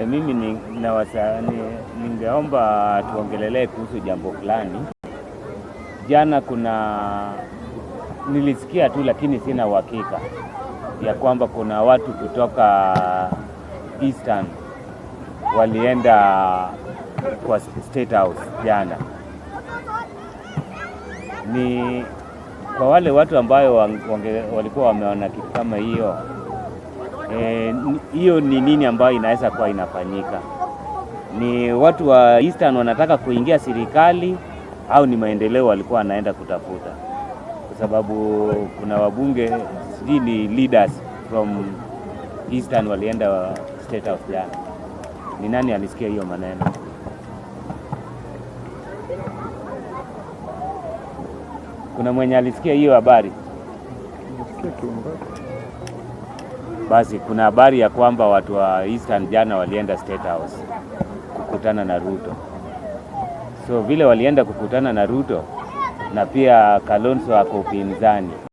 Mimi ningeomba tuongelelee kuhusu jambo fulani. Jana nilisikia tu, lakini sina uhakika ya kwamba kuna watu kutoka Eastern walienda kwa State House jana. Ni kwa wale watu ambayo walikuwa wameona kitu kama hiyo, hiyo ni nini ambayo inaweza kuwa inafanyika? Ni watu wa Eastern wanataka kuingia serikali au ni maendeleo walikuwa wanaenda kutafuta? Kwa sababu kuna wabunge ni leaders from Eastern walienda State House jana. Ni nani alisikia hiyo maneno? Kuna mwenye alisikia hiyo habari? Basi kuna habari ya kwamba watu wa Eastern jana walienda State House kukutana na Ruto. So vile walienda kukutana na Ruto, na pia Kalonzo ako upinzani.